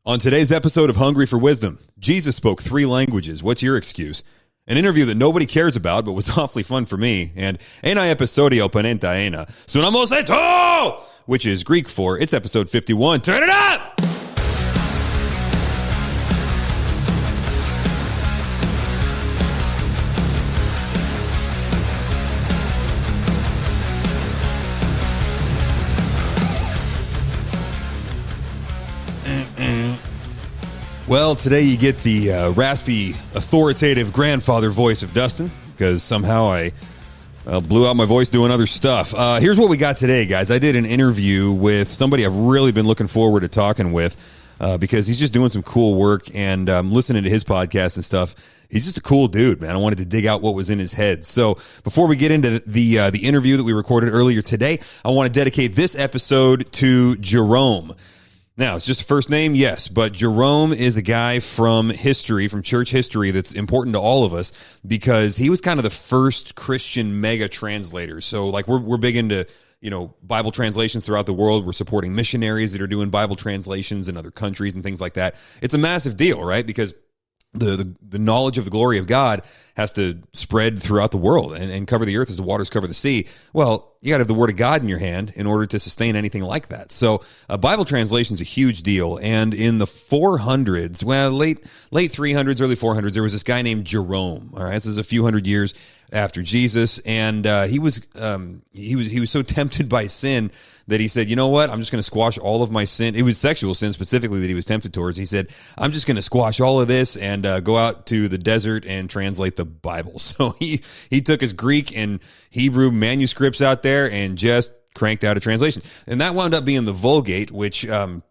On today's episode of Hungry for Wisdom, Jesus spoke 3 languages. What's your excuse? An interview that nobody cares about, but was awfully fun for me. And en episodio panenta ena. Sonamos eto! Which is Greek for, it's episode 51. Turn it up! Well, today you get the raspy, authoritative grandfather voice of Dustin, because somehow I blew out my voice doing other stuff. Here's what we got today, guys. I did an interview with somebody I've really been looking forward to talking with, because he's just doing some cool work, and listening to his podcast and stuff. He's just a cool dude, man. I wanted to dig out what was in his head. So before we get into the interview that we recorded earlier today, I want to dedicate this episode to Jerome. Now, it's just a first name, yes, but Jerome is a guy from history, from church history, that's important to all of us because he was kind of the first Christian mega translator. So, like, we're big into, Bible translations throughout the world. We're supporting missionaries that are doing Bible translations in other countries and things like that. It's a massive deal, right? Because the knowledge of the glory of God has to spread throughout the world and cover the earth as the waters cover the sea. Well, you got to have the word of God in your hand in order to sustain anything like that. So Bible translation is a huge deal. And in the 400s, well, late 300s, early 400s, there was this guy named Jerome. All right, this is a few hundred years after Jesus, and he was so tempted by sin that he said, you know what, I'm just going to squash all of my sin. It was sexual sin specifically that he was tempted towards. He said, I'm just going to squash all of this and go out to the desert and translate the Bible. So he took his Greek and Hebrew manuscripts out there and just cranked out a translation. And that wound up being the Vulgate, which, the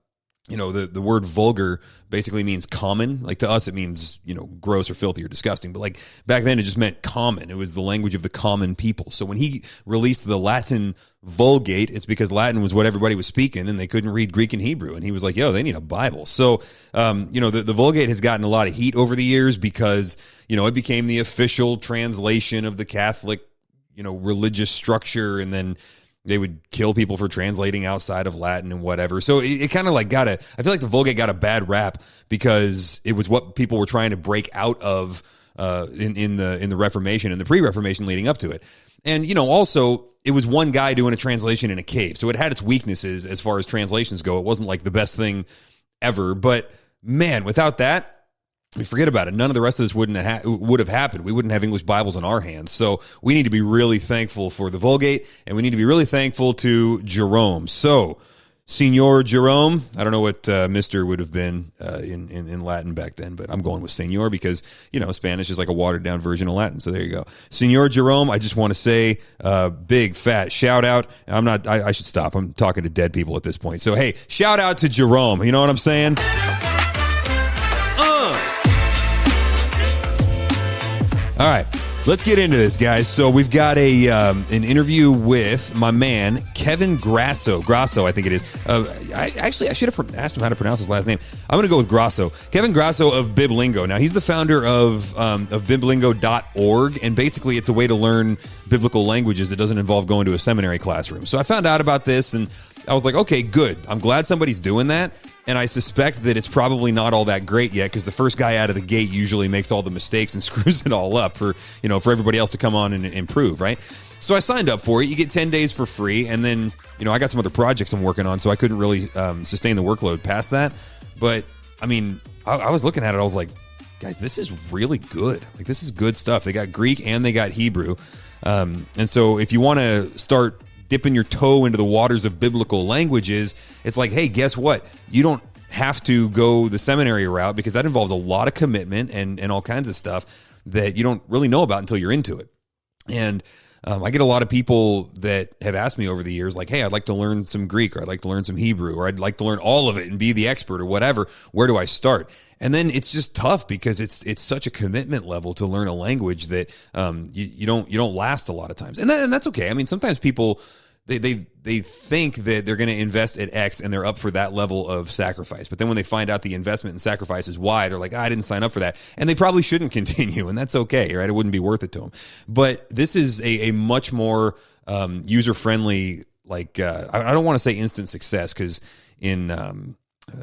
word vulgar basically means common. Like, to us, it means, gross or filthy or disgusting. But like back then, it just meant common. It was the language of the common people. So when he released the Latin Vulgate, it's because Latin was what everybody was speaking and they couldn't read Greek and Hebrew. And he was like, yo, they need a Bible. So, the Vulgate has gotten a lot of heat over the years because, it became the official translation of the Catholic, religious structure. And then they would kill people for translating outside of Latin and whatever. So it kind of like I feel like the Vulgate got a bad rap because it was what people were trying to break out of in the Reformation and the pre-Reformation leading up to it. And, also it was one guy doing a translation in a cave. So it had its weaknesses as far as translations go. It wasn't like the best thing ever, but man, without that, forget about it. None of the rest of this would have happened. We wouldn't have English Bibles in our hands. So we need to be really thankful for the Vulgate, and we need to be really thankful to Jerome. So, Signor Jerome, I don't know what Mr. would have been in Latin back then, but I'm going with Signor because, Spanish is like a watered-down version of Latin. So there you go. Signor Jerome, I just want to say big, fat shout out. I should stop. I'm talking to dead people at this point. So, hey, shout out to Jerome. You know what I'm saying? All right, let's get into this, guys. So we've got an interview with my man, Kevin Grasso. Grasso, I think it is. I should have asked him how to pronounce his last name. I'm going to go with Grasso. Kevin Grasso of Biblingo. Now, he's the founder of Biblingo.org, and basically it's a way to learn biblical languages that doesn't involve going to a seminary classroom. So I found out about this, and I was like, okay, good. I'm glad somebody's doing that. And I suspect that it's probably not all that great yet because the first guy out of the gate usually makes all the mistakes and screws it all up for everybody else to come on and improve, right? So I signed up for it. You get 10 days for free. And then, I got some other projects I'm working on, so I couldn't really sustain the workload past that. But, I was looking at it. I was like, guys, this is really good. Like, this is good stuff. They got Greek and they got Hebrew. And so if you want to start dipping your toe into the waters of biblical languages, it's like, hey, guess what? You don't have to go the seminary route because that involves a lot of commitment and all kinds of stuff that you don't really know about until you're into it. And I get a lot of people that have asked me over the years, like, hey, I'd like to learn some Greek, or I'd like to learn some Hebrew, or I'd like to learn all of it and be the expert or whatever. Where do I start? And then it's just tough because it's such a commitment level to learn a language that you don't last a lot of times, and that's okay. I mean, sometimes people they think that they're going to invest at X and they're up for that level of sacrifice, but then when they find out the investment and sacrifice is Y, they're like, I didn't sign up for that, and they probably shouldn't continue, and that's okay, right? It wouldn't be worth it to them. But this is a much more user friendly. Like I don't want to say instant success because in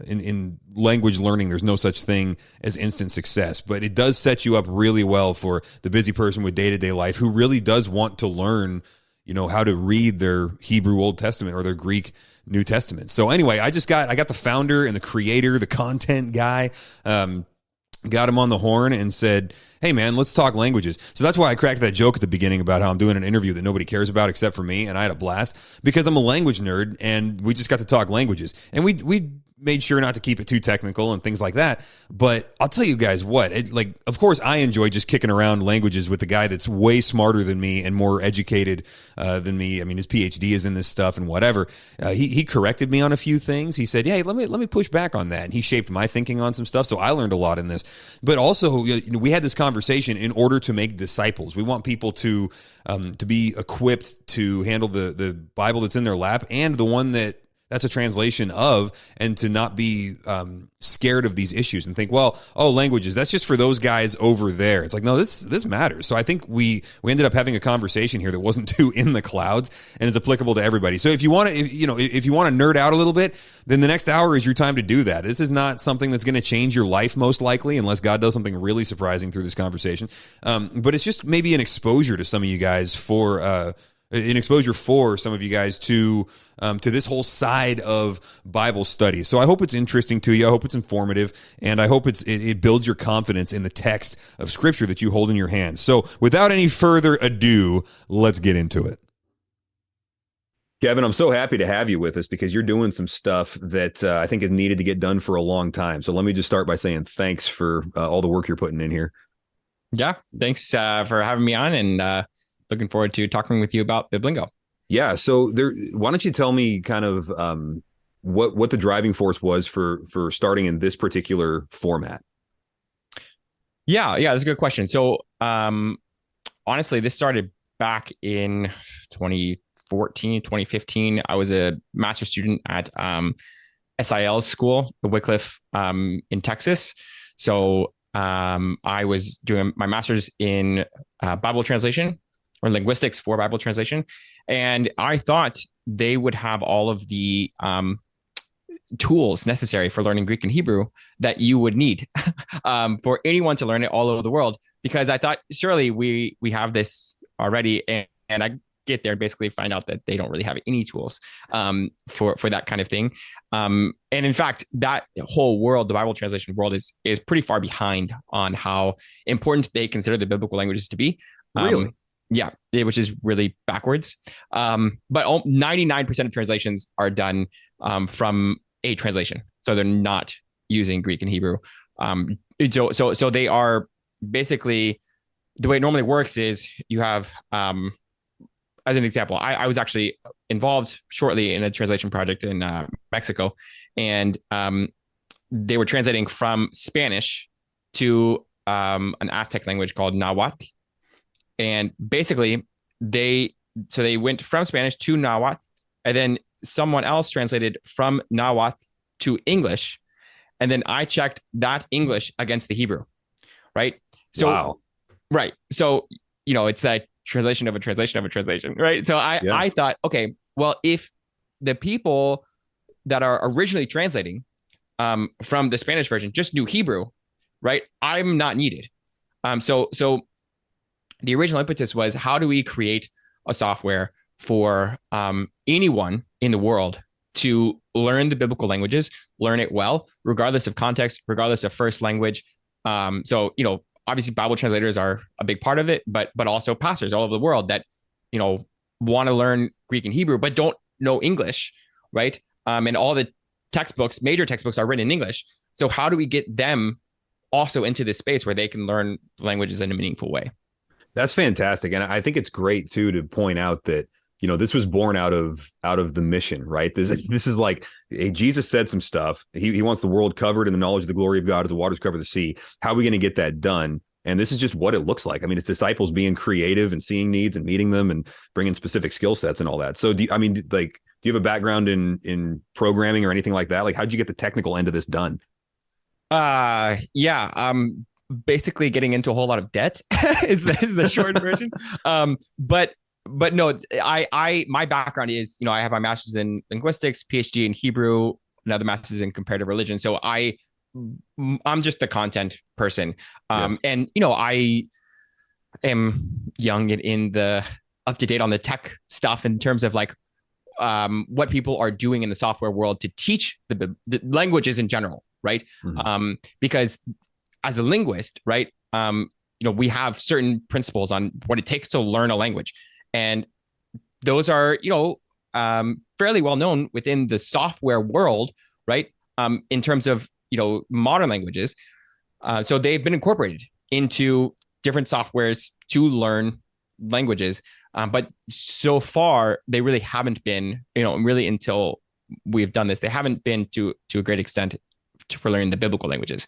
in language learning, there's no such thing as instant success, but it does set you up really well for the busy person with day-to-day life who really does want to learn, how to read their Hebrew Old Testament or their Greek New Testament. So anyway, I got the founder and the creator, the content guy, got him on the horn and said, hey man, let's talk languages. So that's why I cracked that joke at the beginning about how I'm doing an interview that nobody cares about except for me. And I had a blast because I'm a language nerd and we just got to talk languages. And we made sure not to keep it too technical and things like that. But I'll tell you guys what, of course I enjoy just kicking around languages with a guy that's way smarter than me and more educated than me. I mean, his PhD is in this stuff and whatever. He corrected me on a few things. He said, hey, let me push back on that. And he shaped my thinking on some stuff. So I learned a lot in this. But also, we had this conversation in order to make disciples. We want people to be equipped to handle the Bible that's in their lap and the one that's a translation of, and to not be scared of these issues and think, languages, that's just for those guys over there. It's like, no, this matters. So I think we ended up having a conversation here that wasn't too in the clouds and is applicable to everybody. So if you want to, if you want to nerd out a little bit, then the next hour is your time to do that. This is not something that's going to change your life most likely, unless God does something really surprising through this conversation. But it's just maybe an exposure to some of you guys for some of you guys to this whole side of Bible study. So I hope it's interesting to you. I hope it's informative, and I hope it builds your confidence in the text of Scripture that you hold in your hands. So without any further ado, let's get into it. Kevin, I'm so happy to have you with us because you're doing some stuff that I think is needed to get done for a long time. So let me just start by saying thanks for all the work you're putting in here. Yeah, thanks for having me on, and looking forward to talking with you about Biblingo. Yeah. So why don't you tell me kind of what the driving force was for starting in this particular format? Yeah, that's a good question. So honestly, this started back in 2014, 2015. I was a master's student at SIL school, the Wycliffe in Texas. So I was doing my master's in Bible translation, or linguistics for Bible translation. And I thought they would have all of the tools necessary for learning Greek and Hebrew that you would need for anyone to learn it all over the world. Because I thought, surely we have this already. And I get there and basically find out that they don't really have any tools for that kind of thing. And in fact, that whole world, the Bible translation world, is pretty far behind on how important they consider the biblical languages to be. Really? Yeah, which is really backwards. But 99% of translations are done from a translation. So they're not using Greek and Hebrew. So they are basically, the way it normally works is you have, as an example, I was actually involved shortly in a translation project in Mexico, and they were translating from Spanish to an Aztec language called Nahuatl. And basically, they went from Spanish to Nahuatl, and then someone else translated from Nahuatl to English, and then I checked that English against the Hebrew, right? So, wow. Right. So, it's that translation of a translation of a translation, right? So I thought, okay, well, if the people that are originally translating from the Spanish version just knew Hebrew, right, I'm not needed. So the original impetus was, how do we create a software for anyone in the world to learn the biblical languages, learn it well, regardless of context, regardless of first language. Obviously Bible translators are a big part of it, but also pastors all over the world that, want to learn Greek and Hebrew, but don't know English, right? And all the textbooks, major textbooks, are written in English. So how do we get them also into this space where they can learn languages in a meaningful way? That's fantastic. And I think it's great too to point out that, this was born out of the mission, right? This is like, hey, Jesus said some stuff. He wants the world covered in the knowledge of the glory of God as the waters cover the sea. How are we going to get that done? And this is just what it looks like. I mean, it's disciples being creative and seeing needs and meeting them and bringing specific skill sets and all that. So do you have a background in programming or anything like that? Like, how'd you get the technical end of this done? Basically getting into a whole lot of debt is the short version. But no, my background is, I have my master's in linguistics, PhD in Hebrew, another master's in comparative religion. So I'm just the content person. And, I am young and in the up to date on the tech stuff in terms of like what people are doing in the software world to teach the languages in general, right? Because as a linguist, right, we have certain principles on what it takes to learn a language, and those are fairly well known within the software world, right? In terms of modern languages, so they've been incorporated into different softwares to learn languages. But so far, they really haven't been, really until we've done this, they haven't been to a great extent for learning the biblical languages.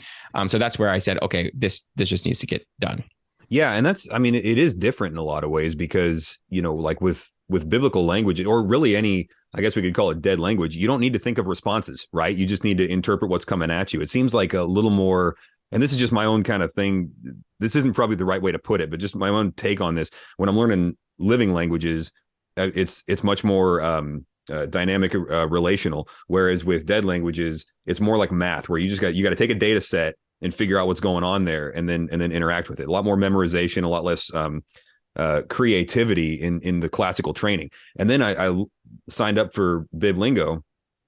So that's where I said, okay, this just needs to get done. Yeah, and it is different in a lot of ways because, like with biblical language, or really any, I guess we could call it dead language, you don't need to think of responses, right? You just need to interpret what's coming at you. It seems like a little more, and this is just my own kind of thing. This isn't probably the right way to put it, but just my own take on this. When I'm learning living languages, it's much more dynamic, relational. Whereas with dead languages, it's more like math, where you got to take a data set and figure out what's going on there, and then interact with it. A lot more memorization, a lot less creativity in the classical training. And then I signed up for Biblingo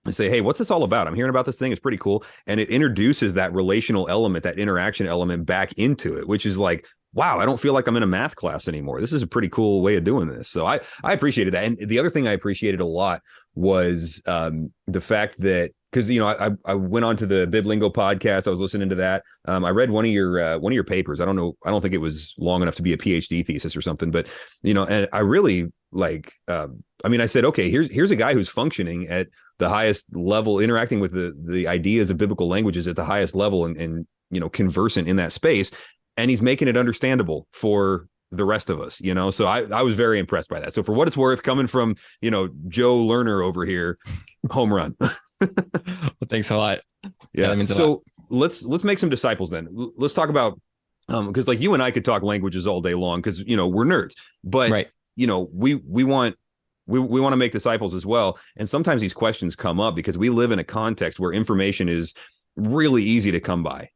and say, hey, what's this all about? I'm hearing about this thing. It's pretty cool. And it introduces that relational element, that interaction element back into it, which is like, wow, I don't feel like I'm in a math class anymore. This is a pretty cool way of doing this. So I appreciated that. And the other thing I appreciated a lot was the fact that, because I went on to the Biblingo podcast. I was listening to that. I read one of your papers. I don't think it was long enough to be a PhD thesis or something, but and I really like. I said, okay, here's a guy who's functioning at the highest level, interacting with the ideas of biblical languages at the highest level, and conversant in that space, and he's making it understandable for the rest of us, so I was very impressed by that. So for what it's worth, coming from Joe Lerner over here, home run. Well, thanks a lot. Yeah, that means a lot. Let's make some disciples then. Let's talk about because like you and I could talk languages all day long because we're nerds, but right. We want to make disciples as well. And sometimes these questions come up because we live in a context where information is really easy to come by,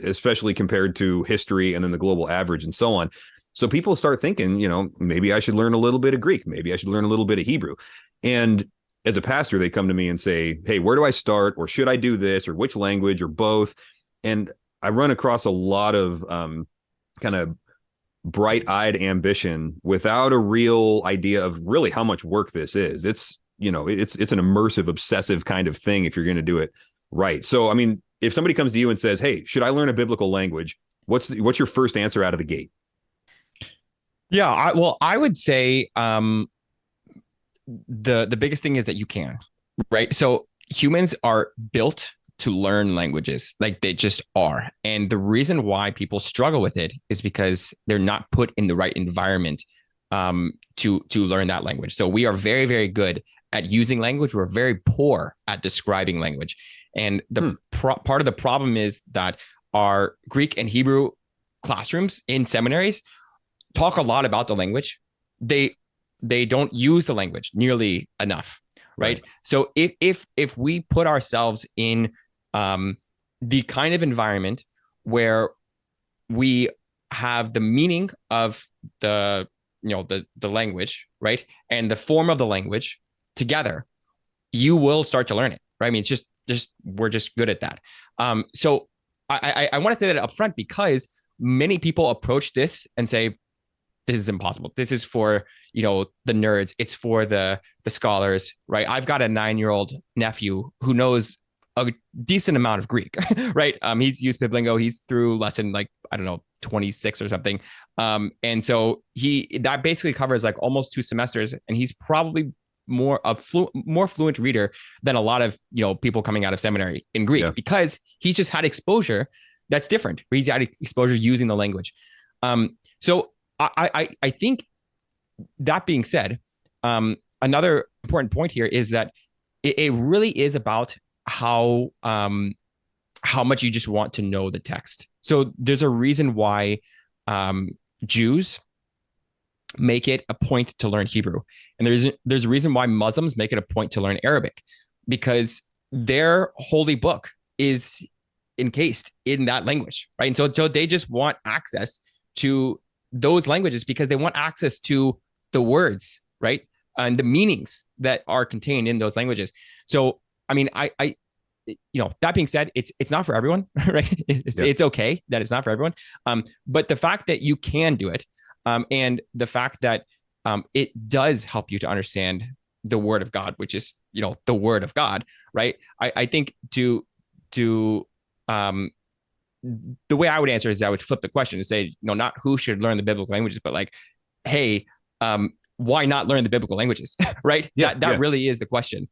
especially compared to history and then the global average and so on. So people start thinking, maybe I should learn a little bit of Greek. Maybe I should learn a little bit of Hebrew. And as a pastor, they come to me and say, hey, where do I start? Or should I do this? Or which language? Or both? And I run across a lot of kind of bright-eyed ambition without a real idea of really how much work this is. It's an immersive, obsessive kind of thing if you're going to do it right. So, if somebody comes to you and says, hey, should I learn a biblical language? What's your first answer out of the gate? Yeah, I would say the biggest thing is that you can, right? So humans are built to learn languages, like they just are. And the reason why people struggle with it is because they're not put in the right environment to learn that language. So we are very, very good at using language. We're very poor at describing language. And the part of the problem is that our Greek and Hebrew classrooms in seminaries talk a lot about the language. They don't use the language nearly enough, right? So if we put ourselves in the kind of environment where we have the meaning of the language, right, and the form of the language together, you will start to learn it, right? It's just we're just good at that. So I want to say that up front because many people approach this and say, this is impossible. This is for, the nerds. It's for the scholars, right? I've got a 9-year-old nephew who knows a decent amount of Greek, right? He's used Biblingo. He's through lesson, 26 or something. And so that basically covers almost 2 semesters, and he's probably more fluent reader than a lot of, people coming out of seminary in Greek because he's just had exposure that's different. He's had exposure using the language. So I think that being said, another important point here is that it really is about how much you just want to know the text. So there's a reason why Jews make it a point to learn Hebrew, and there's a reason why Muslims make it a point to learn Arabic, because their holy book is encased in that language, right? And so they just want access to those languages because they want access to the words, right? And the meanings that are contained in those languages. So, I mean, that being said, it's not for everyone, right? It's okay that it's not for everyone. But the fact that you can do it, and the fact that it does help you to understand the word of God, which is, the word of God, right? I think the way I would answer is I would flip the question and say, not who should learn the biblical languages, but like, hey, why not learn the biblical languages, right? That really is the question.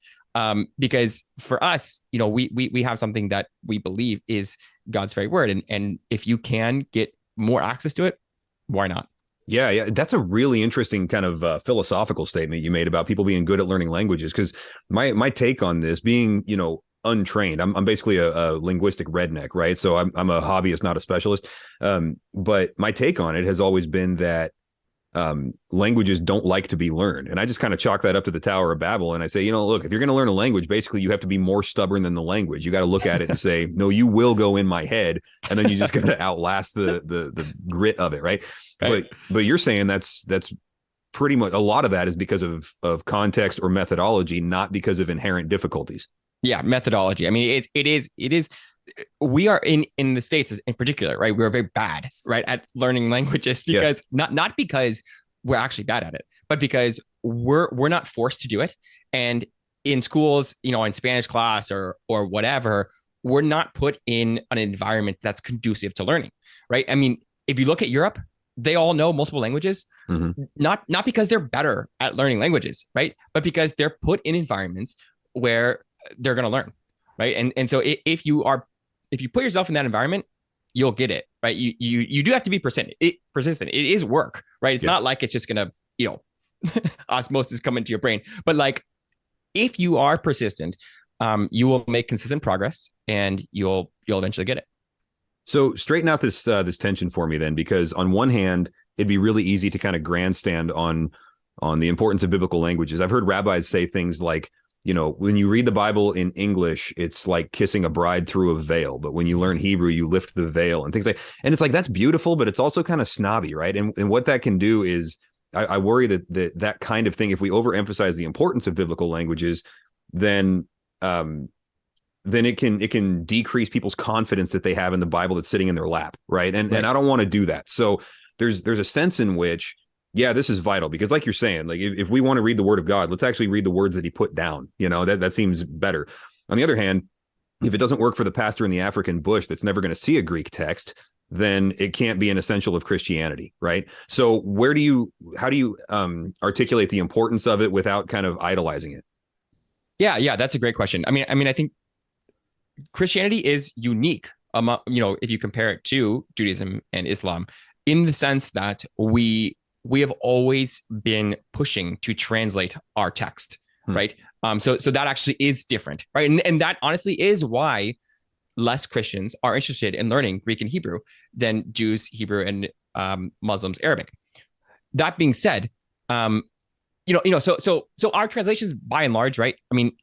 Because for us, we have something that we believe is God's very word. And if you can get more access to it, why not? Yeah. That's a really interesting kind of philosophical statement you made about people being good at learning languages. Because my take on this being, untrained, I'm basically a linguistic redneck, right? So I'm a hobbyist, not a specialist. But my take on it has always been that languages don't like to be learned. And I just kind of chalk that up to the Tower of Babel. And I say, look, if you're going to learn a language, basically you have to be more stubborn than the language. You got to look at it and say, no, you will go in my head. And then you just got to outlast the grit of it. Right. But you're saying that's pretty much a lot of that is because of context or methodology, not because of inherent difficulties. Yeah. Methodology. I mean, it is. We are in the States in particular, right? We're very bad, right, at learning languages because not because we're actually bad at it, but because we're not forced to do it. And in schools, in Spanish class or whatever, we're not put in an environment that's conducive to learning, right? I mean, if you look at Europe, they all know multiple languages, not because they're better at learning languages, right? But because they're put in environments where they're going to learn, right? And so if you put yourself in that environment, you'll get it, right? You do have to be persistent. It is work, right? It's not like it's just gonna, osmosis come into your brain. But like, if you are persistent, you will make consistent progress, and you'll eventually get it. So straighten out this tension for me then, because on one hand, it'd be really easy to kind of grandstand on the importance of biblical languages. I've heard rabbis say things like, when you read the Bible in English, it's like kissing a bride through a veil. But when you learn Hebrew, you lift the veil and things like, and it's like, that's beautiful, but it's also kind of snobby, right? And what that can do is I worry that kind of thing, if we overemphasize the importance of biblical languages, then it can decrease people's confidence that they have in the Bible that's sitting in their lap, right? And I don't want to do that. So there's a sense in which, this is vital, because like you're saying, like if we want to read the word of God, let's actually read the words that he put down. That seems better. On the other hand, if it doesn't work for the pastor in the African bush that's never going to see a Greek text, then it can't be an essential of Christianity, right? So how do you articulate the importance of it without kind of idolizing it? Yeah, that's a great question. I mean, I think Christianity is unique among, if you compare it to Judaism and Islam, in the sense that we have always been pushing to translate our text, right? So that actually is different, right? And that honestly is why less Christians are interested in learning Greek and Hebrew than Jews, Hebrew, and Muslims, Arabic. That being said, so our translations, by and large, right? I mean,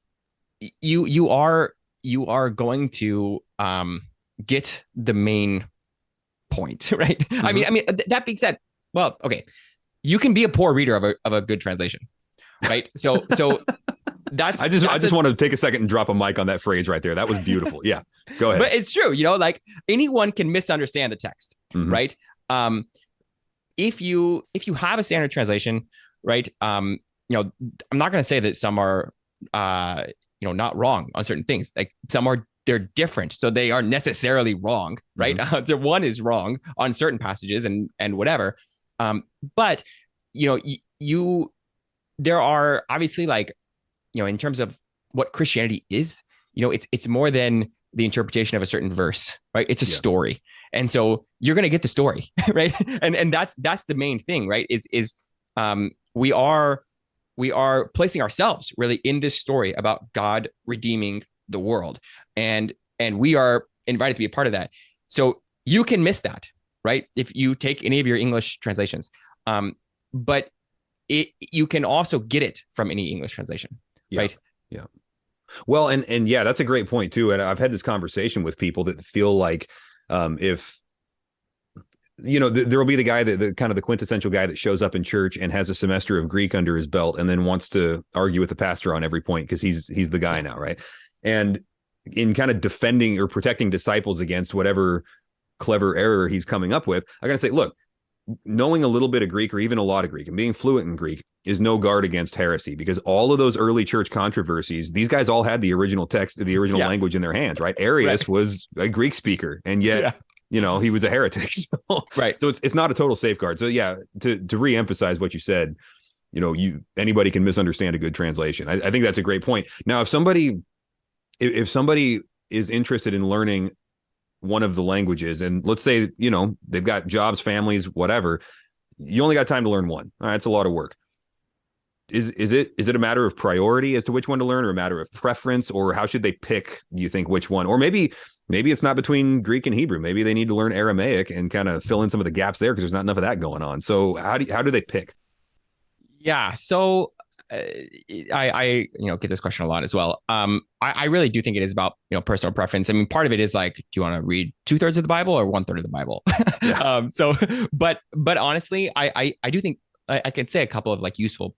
you are going to get the main point, right? I mean, that being said, well, okay, you can be a poor reader of a good translation, right? So that's I just want to take a second and drop a mic on that phrase right there. That was beautiful. Yeah, go ahead. But it's true, like anyone can misunderstand the text, right? If you have a standard translation, right? I'm not going to say that some are not wrong on certain things. Like they're different, so they are necessarily wrong, right? The one is wrong on certain passages and whatever. But there are obviously, like, in terms of what Christianity is, it's more than the interpretation of a certain verse, right? It's a story. And so you're going to get the story, right? And that's the main thing, right? We are placing ourselves really in this story about God redeeming the world. And we are invited to be a part of that. So you can miss that, right? If you take any of your English translations. But you can also get it from any English translation, right? Yeah. Well, and yeah, that's a great point too. And I've had this conversation with people that feel like if there will be the guy that the kind of the quintessential guy that shows up in church and has a semester of Greek under his belt and then wants to argue with the pastor on every point because he's the guy now, right? And in kind of defending or protecting disciples against whatever clever error he's coming up with, I gotta say, look, knowing a little bit of Greek or even a lot of Greek and being fluent in Greek is no guard against heresy, because all of those early church controversies, these guys all had the original text, the original language in their hands, right? Arius was a Greek speaker, and yet, he was a heretic. So, Right. So it's not a total safeguard. So yeah, to reemphasize what you said, anybody can misunderstand a good translation. I think that's a great point. Now, if somebody is interested in learning one of the languages, and let's say they've got jobs, families, whatever, you only got time to learn one. All right, it's a lot of work. Is it a matter of priority as to which one to learn, or a matter of preference, or how should they pick, do you think, which one? Or maybe it's not between Greek and Hebrew. Maybe they need to learn Aramaic and kind of fill in some of the gaps there because there's not enough of that going on. So how do they pick? Yeah. So I get this question a lot as well. I really do think it is about personal preference. I mean, part of it is like, do you want to read 2/3 of the Bible or 1/3 of the Bible? Yeah. But honestly, I do think I can say a couple of like useful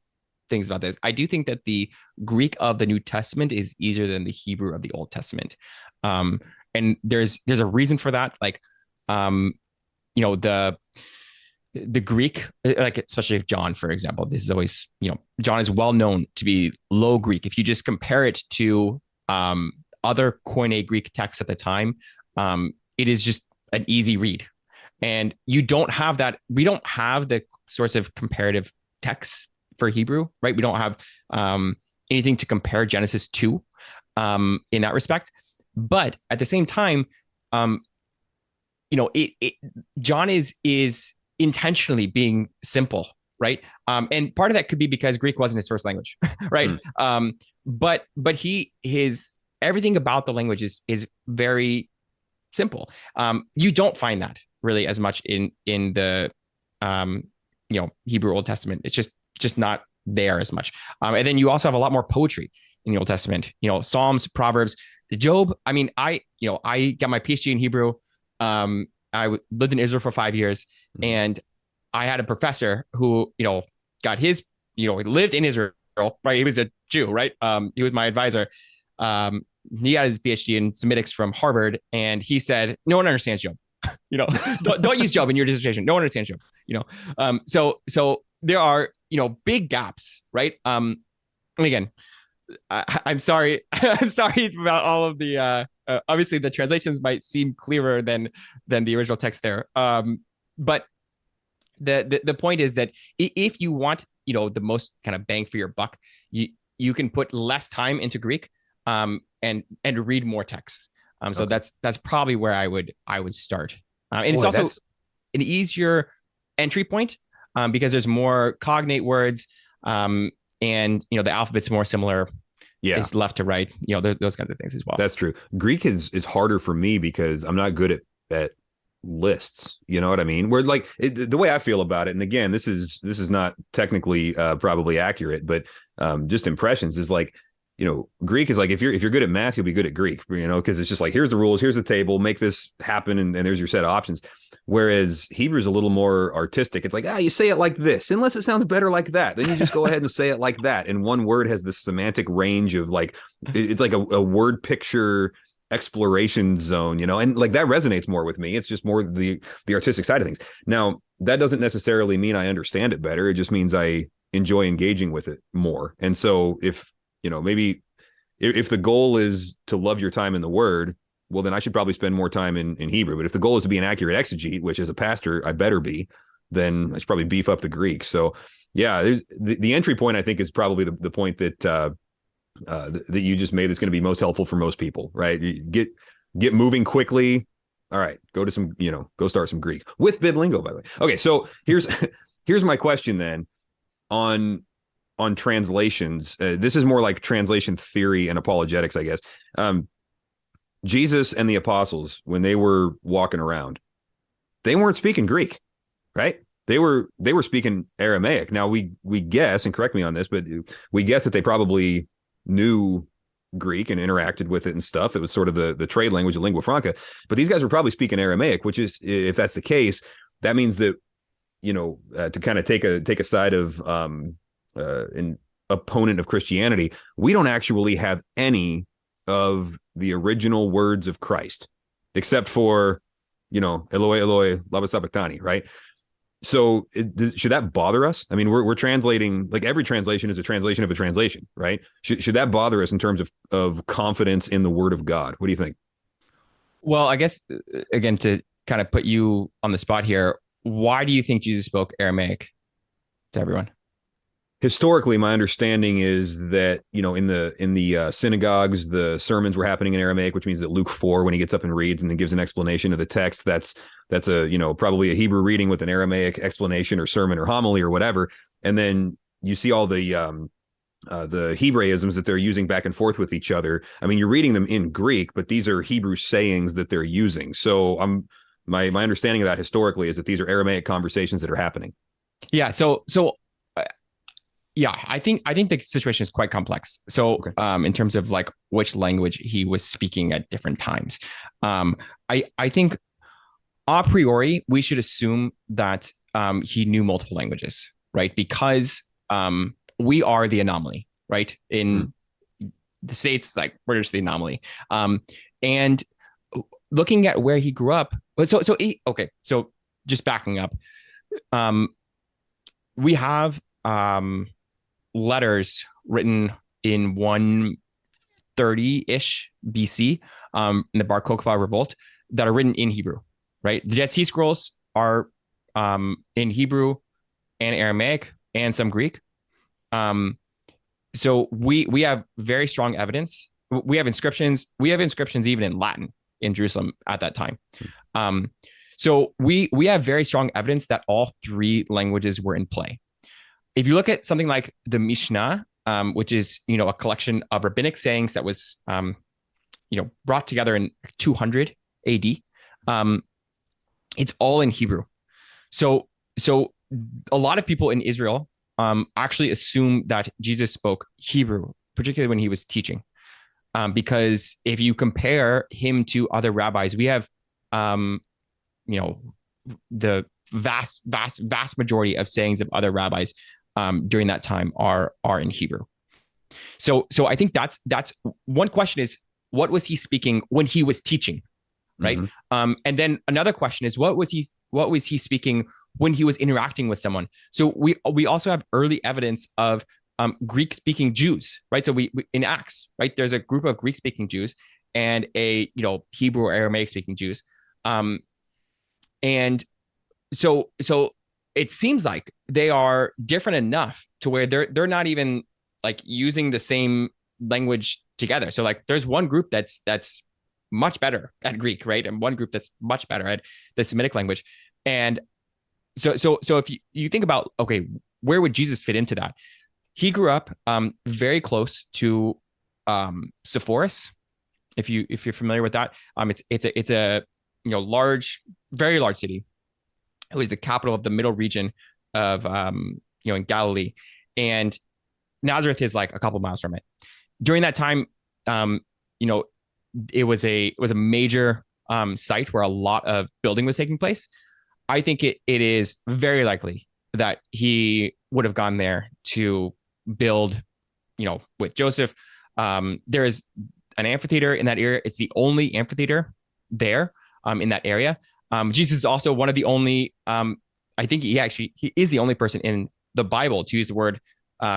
things about this. I do think that the Greek of the New Testament is easier than the Hebrew of the Old Testament, and there's a reason for that. Like, the Greek, like especially if John, for example, this is always, John is well known to be low Greek. If you just compare it to other Koine Greek texts at the time, it is just an easy read. And you don't have that. We don't have the sorts of comparative texts for Hebrew, right? We don't have anything to compare Genesis to in that respect. But at the same time, John is intentionally being simple, right? And part of that could be because Greek wasn't his first language, right? But his everything about the language is very simple. You don't find that really as much in the Hebrew Old Testament. It's just not there as much. And then you also have a lot more poetry in the Old Testament. Psalms, Proverbs, Job. I mean, I got my PhD in Hebrew. I lived in Israel for 5 years, and I had a professor who, got his, he lived in Israel, right? He was a Jew, right? He was my advisor. He got his PhD in Semitics from Harvard, and he said, no one understands Job. Don't use Job in your dissertation. No one understands Job. So there are, big gaps, right? And again, I'm sorry. I'm sorry about all of the, obviously the translations might seem clearer than the original text there. But the point is that if you want, the most kind of bang for your buck, you can put less time into Greek, and read more texts. So Okay. that's probably where I would start. And it's also an easier entry point, because there's more cognate words, and the alphabet's more similar. Yeah. It's left to right, those kinds of things as well. That's true. Greek is harder for me because I'm not good at lists. You know what I mean? Where like the way I feel about it, and again, this is not technically probably accurate, but just impressions is like, Greek is like, if you're good at math, you'll be good at Greek, because it's just like, here's the rules, here's the table, make this happen, and there's your set of options. Whereas Hebrew is a little more artistic. It's like, you say it like this, unless it sounds better like that. Then you just go ahead and say it like that. And one word has this semantic range of like, it's like a word picture exploration zone, and like that resonates more with me. It's just more the artistic side of things. Now, that doesn't necessarily mean I understand it better. It just means I enjoy engaging with it more. And so if maybe if the goal is to love your time in the word, well, then I should probably spend more time in Hebrew. But if the goal is to be an accurate exegete, which as a pastor, I better be, then I should probably beef up the Greek. So yeah, there's the entry point, I think, is probably the point that that you just made that's going to be most helpful for most people, right? You get moving quickly. All right, go start some Greek with Biblingo, by the way. Okay, so here's my question then on translations. This is more like translation theory and apologetics, I guess. Jesus and the apostles, when they were walking around, they weren't speaking Greek, right? They were speaking Aramaic. Now we guess, and correct me on this, but we guess that they probably knew Greek and interacted with it and stuff. It was sort of the trade language, the lingua franca. But these guys were probably speaking Aramaic, which is, if that's the case, that means that, to kind of take a side of an opponent of Christianity, we don't actually have any of the original words of Christ, except for, Eloi, Eloi, lama sabachthani, right? So should that bother us? I mean, we're translating, like every translation is a translation of a translation, right? Should that bother us in terms of confidence in the word of God? What do you think? Well, I guess, again, to kind of put you on the spot here, why do you think Jesus spoke Aramaic to everyone? Historically, my understanding is that, in the synagogues, the sermons were happening in Aramaic, which means that Luke 4, when he gets up and reads and then gives an explanation of the text, that's a probably a Hebrew reading with an Aramaic explanation or sermon or homily or whatever. And then you see all the Hebraisms that they're using back and forth with each other. I mean, you're reading them in Greek, but these are Hebrew sayings that they're using. So my understanding of that historically is that these are Aramaic conversations that are happening. Yeah. Yeah, I think the situation is quite complex. So, okay. In terms of like which language he was speaking at different times, I think a priori we should assume that he knew multiple languages, right? Because we are the anomaly, right? In the States, like we're just the anomaly. And looking at where he grew up, so just backing up, we have letters written in 130-ish BC, in the Bar Kokhba revolt, that are written in Hebrew, right? The Dead Sea Scrolls are in Hebrew and Aramaic and some Greek. So we have very strong evidence. We have inscriptions even in Latin in Jerusalem at that time. So we have very strong evidence that all three languages were in play. If you look at something like the Mishnah, which is, a collection of rabbinic sayings that was, brought together in 200 AD, it's all in Hebrew. So a lot of people in Israel actually assume that Jesus spoke Hebrew, particularly when he was teaching, because if you compare him to other rabbis, we have, the vast majority of sayings of other rabbis during that time are in Hebrew. So I think that's one question is, what was he speaking when he was teaching, right? Mm-hmm. And then another question is, what was he speaking when he was interacting with someone? So we also have early evidence of Greek speaking Jews, right? So we in Acts, right, there's a group of Greek speaking Jews and a Hebrew or Aramaic speaking Jews, and so it seems like they are different enough to where they're not even like using the same language together. So like there's one group that's much better at Greek, right? And one group that's much better at the Semitic language. And so if you think about, okay, where would Jesus fit into that? He grew up very close to Sepphoris. If you're familiar with that, it's a large, very large city. It was the capital of the middle region of, in Galilee, and Nazareth is like a couple miles from it. During that time, it was a major site where a lot of building was taking place. I think it is very likely that he would have gone there to build, with Joseph. There is an amphitheater in that area. It's the only amphitheater there in that area. Jesus is also one of the only, I think he is the only person in the Bible to use the word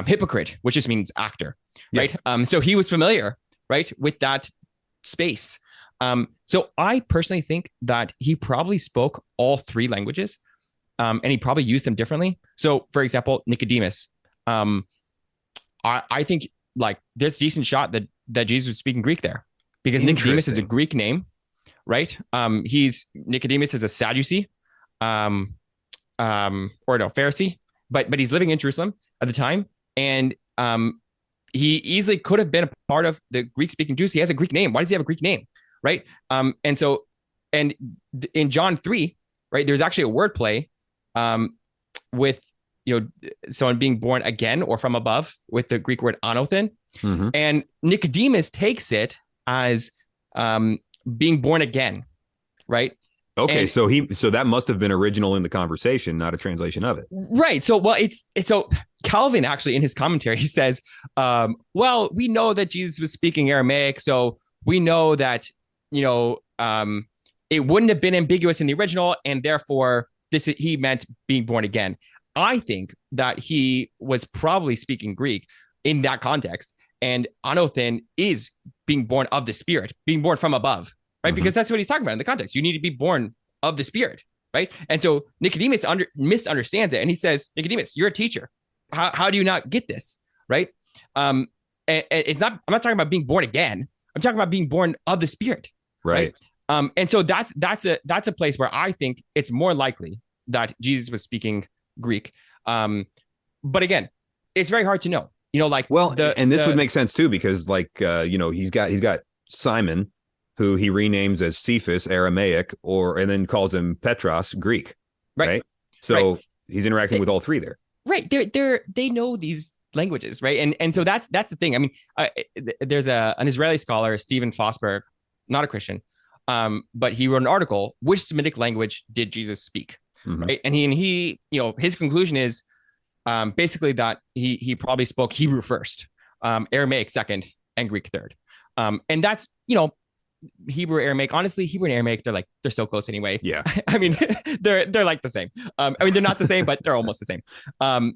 hypocrite, which just means actor, right? Yeah. So he was familiar, right, with that space. So I personally think that he probably spoke all three languages, and he probably used them differently. So, for example, Nicodemus, I think like there's a decent shot that Jesus was speaking Greek there, because Nicodemus is a Greek name. Right. Nicodemus is a Sadducee, Pharisee, but he's living in Jerusalem at the time. And he easily could have been a part of the Greek speaking Jews. He has a Greek name. Why does he have a Greek name? Right. And in John 3, right, there's actually a wordplay with, someone being born again or from above with the Greek word anothen. Mm-hmm. And Nicodemus takes it as being born again, right? Okay, And so that must have been original in the conversation, not a translation of it. right. So well, it's so Calvin actually in his commentary he says, well, we know that Jesus was speaking Aramaic, so we know that it wouldn't have been ambiguous in the original, and therefore he meant being born again. I think that he was probably speaking Greek in that context, and anothen is being born of the Spirit, being born from above, right? Mm-hmm. Because that's what he's talking about in the context. You need to be born of the Spirit, right? And so Nicodemus misunderstands it, and he says, Nicodemus, you're a teacher. How do you not get this, right? And it's not. I'm not talking about being born again. I'm talking about being born of the Spirit, right? And so that's a place where I think it's more likely that Jesus was speaking Greek. But again, it's very hard to know. This would make sense too, because he's got Simon, who he renames as Cephas, Aramaic, and then calls him Petros, Greek, right? So he's interacting with all three there. Right. They know these languages, right? And so that's the thing. I mean, there's an Israeli scholar, Stephen Fosberg, not a Christian, but he wrote an article, which Semitic language did Jesus speak? Mm-hmm. Right. And he his conclusion is basically that he probably spoke Hebrew first, Aramaic second, and Greek third. And that's, Hebrew, Aramaic. Honestly, Hebrew and Aramaic, they're so close anyway. Yeah. I mean, they're like the same. I mean, they're not the same, but they're almost the same. But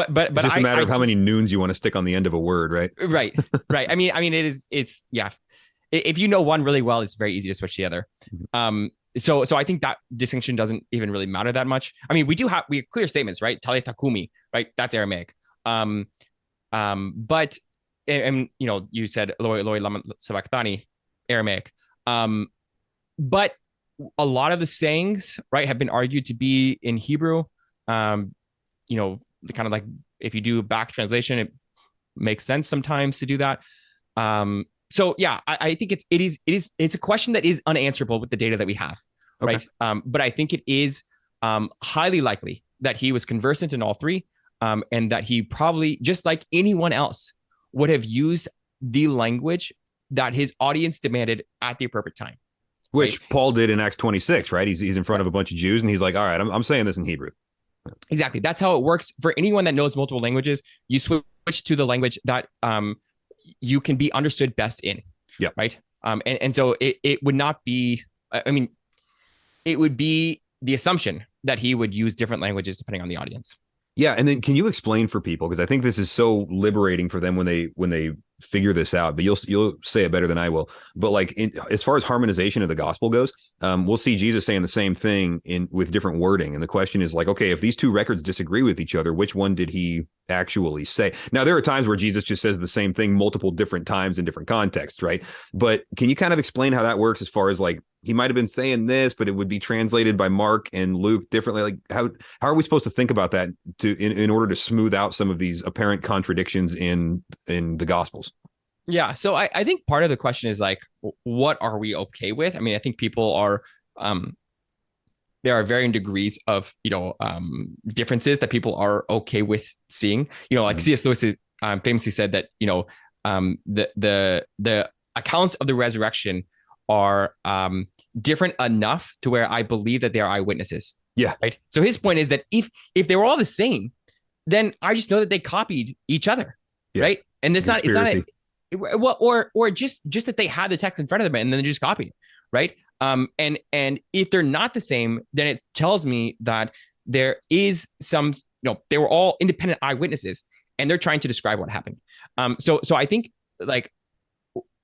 it's just a matter of how many noons you want to stick on the end of a word, right? Right. I mean, it's yeah. If you know one really well, it's very easy to switch the other. Mm-hmm. So I think that distinction doesn't even really matter that much. I mean, we have clear statements, right? Tale takumi, right? That's Aramaic. But you said Eloi lama sabachthani, Aramaic. But a lot of the sayings, right, have been argued to be in Hebrew. Kind of like if you do back translation, it makes sense sometimes to do that. So yeah, I think it's a question that is unanswerable with the data that we have, okay. Right? But I think it is highly likely that he was conversant in all three, and that he probably, just like anyone else, would have used the language that his audience demanded at the appropriate time. Which right? Paul did in Acts 26, right? He's in front of a bunch of Jews, and he's like, all right, I'm saying this in Hebrew. Exactly. That's how it works. For anyone that knows multiple languages, you switch to the language that you can be understood best in. Yeah. Right. And so it would not be, I mean, it would be the assumption that he would use different languages depending on the audience. Yeah. And then can you explain for people, because I think this is so liberating for them when they figure this out, but you'll say it better than I will. But as far as harmonization of the gospel goes, we'll see Jesus saying the same thing with different wording. And the question is okay, if these two records disagree with each other, which one did he actually say? Now, there are times where Jesus just says the same thing multiple different times in different contexts, right? But can you kind of explain how that works, as far as he might have been saying this, but it would be translated by Mark and Luke differently? How are we supposed to think about that in order to smooth out some of these apparent contradictions in the Gospels? Yeah. So I think part of the question is what are we okay with? I mean, I think people are, there are varying degrees of, differences that people are okay with seeing, like C.S. Lewis famously said that, the accounts of the resurrection are different enough to where I believe that they are eyewitnesses. Yeah. Right. So his point is that if they were all the same, then I just know that they copied each other. Yeah. Right. And it's not or just that they had the text in front of them and then they just copied it. Right. And if they're not the same, then it tells me that there is some, they were all independent eyewitnesses and they're trying to describe what happened. So I think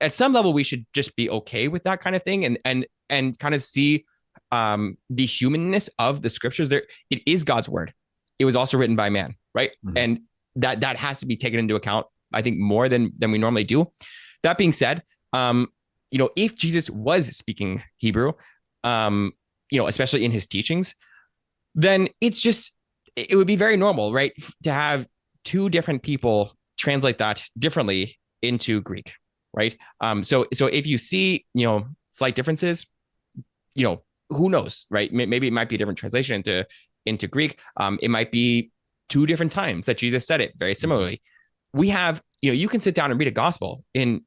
at some level we should just be okay with that kind of thing and kind of see the humanness of the scriptures. There, it is God's word. It was also written by man, right? Mm-hmm. And that has to be taken into account, I think, more than we normally do. That being said, if Jesus was speaking Hebrew, especially in his teachings, then it would be very normal, right, to have two different people translate that differently into Greek, right? So if you see, slight differences, who knows, right? Maybe it might be a different translation into Greek. It might be two different times that Jesus said it very similarly. we have, you can sit down and read a gospel in,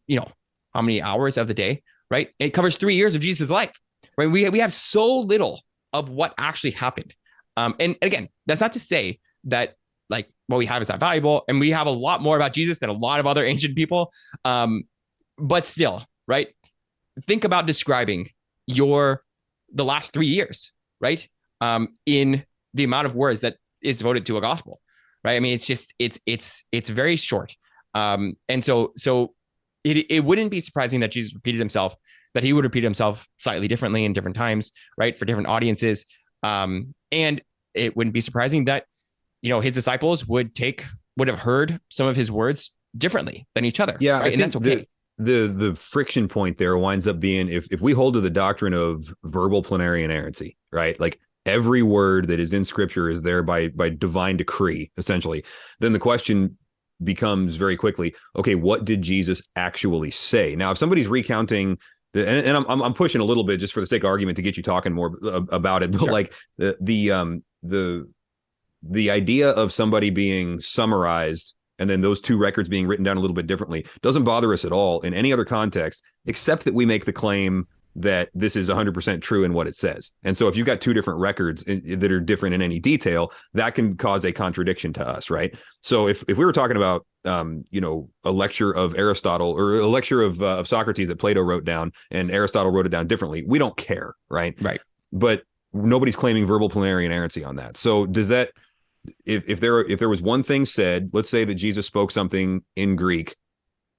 how many hours of the day, right? It covers 3 years of Jesus' life, right? We have so little of what actually happened. And again, that's not to say that like what we have is not valuable, and we have a lot more about Jesus than a lot of other ancient people. But still, right? Think about describing the last 3 years, right? In the amount of words that is devoted to a gospel, right? I mean, it's very short. And so it wouldn't be surprising that Jesus repeated himself, that he would repeat himself slightly differently in different times, right? For different audiences. And it wouldn't be surprising that, his disciples would have heard some of his words differently than each other. Yeah, right? And that's okay. The friction point there winds up being if we hold to the doctrine of verbal plenary inerrancy, right? Like every word that is in scripture is there by divine decree, essentially, then the question becomes very quickly, okay, what did Jesus actually say? Now, if somebody's recounting and I'm pushing a little bit just for the sake of argument to get you talking more about it, but sure. Like the idea of somebody being summarized and then those two records being written down a little bit differently doesn't bother us at all in any other context, except that we make the claim that this is 100% true in what it says. And so if you've got two different records that are different in any detail, that can cause a contradiction to us, right? So if we were talking about, a lecture of Aristotle or a lecture of Socrates that Plato wrote down and Aristotle wrote it down differently, we don't care, right? Right. But nobody's claiming verbal plenary inerrancy on that. So does that, if there was one thing said, let's say that Jesus spoke something in Greek,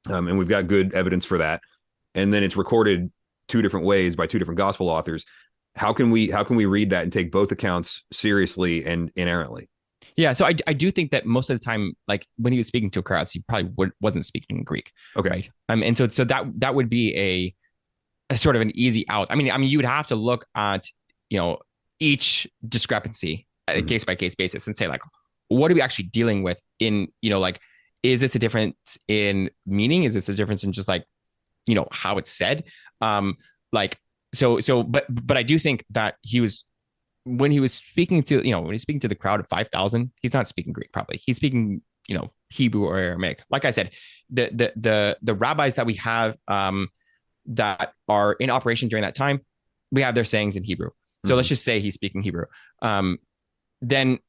and we've got good evidence for that, and then it's recorded two different ways by two different gospel authors, how can we read that and take both accounts seriously and inerrantly? Yeah, so I do think that most of the time, like when he was speaking to a crowd, he probably wasn't speaking in Greek. Okay. Right. And so that would be a sort of an easy out. I mean, you would have to look at, each discrepancy at a case by case basis and say, like, what are we actually dealing with in, like, is this a difference in meaning? Is this a difference in just like, how it's said? But I do think that when he was speaking to the crowd of 5,000, he's not speaking Greek, probably. He's speaking, Hebrew or Aramaic. Like I said, the rabbis that we have, that are in operation during that time, we have their sayings in Hebrew. So let's just say he's speaking Hebrew. Then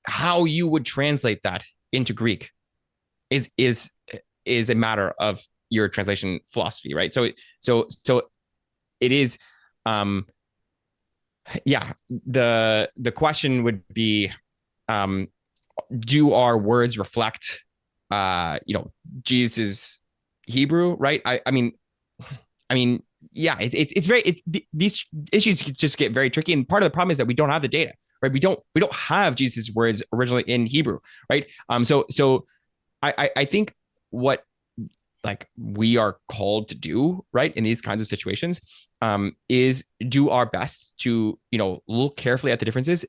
how you would translate that into Greek is a matter of your translation philosophy, right? So it is, the question would be, do our words reflect, Jesus' Hebrew, right? I mean, yeah, these issues just get very tricky, and part of the problem is that we don't have the data, right? We don't have Jesus' words originally in Hebrew, right? So I think what like we are called to do, right, in these kinds of situations, is do our best to look carefully at the differences,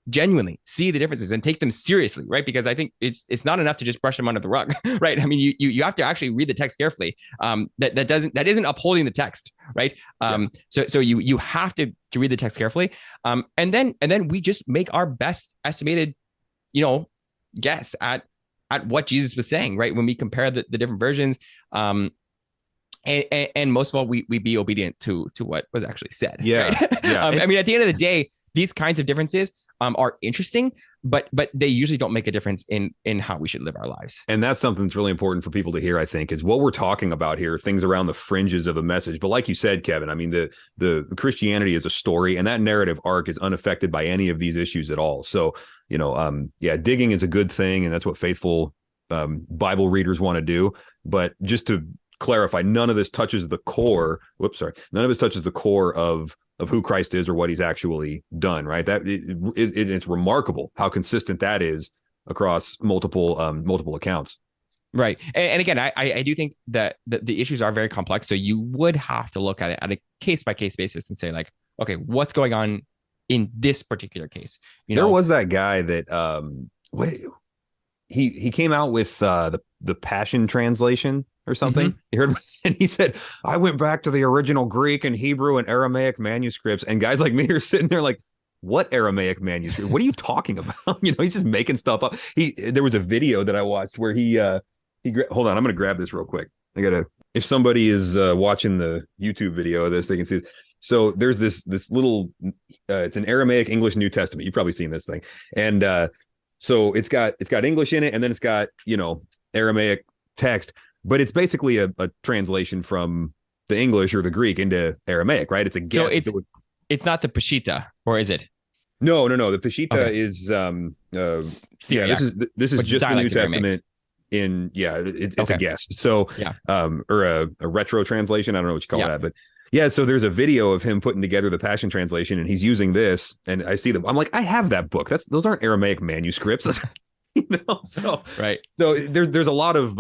genuinely see the differences and take them seriously, right? Because I think it's not enough to just brush them under the rug, right? I mean, you have to actually read the text carefully. That isn't upholding the text, right? So you have to read the text carefully, and then we just make our best estimated, guess at what Jesus was saying, right? When we compare the different versions, and most of all, we be obedient to what was actually said. Yeah. Right? Yeah. I mean, at the end of the day, these kinds of differences are interesting, but they usually don't make a difference in how we should live our lives. And that's something that's really important for people to hear, I think, is what we're talking about here, things around the fringes of a message. But like you said, Kevin, I mean, the Christianity is a story, and that narrative arc is unaffected by any of these issues at all. So, digging is a good thing, and that's what faithful Bible readers want to do. But just to clarify, none of this touches the core. None of this touches the core of who Christ is or what he's actually done. Right. That it's remarkable how consistent that is across multiple accounts. Right. And again, I do think that the issues are very complex. So you would have to look at it at a case by case basis and say, like, okay, what's going on in this particular case? There was that guy that he came out with the Passion Translation or something. Mm-hmm. You heard, and he said, I went back to the original Greek and Hebrew and Aramaic manuscripts, and guys like me are sitting there like, what Aramaic manuscript? What are you talking about? He's just making stuff up. There was a video that I watched where hold on, I'm going to grab this real quick. If somebody is watching the YouTube video of this, they can see it. So there's this little, it's an Aramaic English New Testament. You've probably seen this thing. And so it's got English in it, and then it's got, Aramaic text, but it's basically a translation from the English or the Greek into Aramaic, right? It's a guess. So it's not the Peshitta, or is it? No. The Peshitta is Syriac. This is just the New Testament. It's a guess. So or a retro translation. I don't know what you call that, but yeah. So there's a video of him putting together the Passion Translation, and he's using this, and I see them. I'm like, I have that book. Those aren't Aramaic manuscripts. So right. So there's a lot of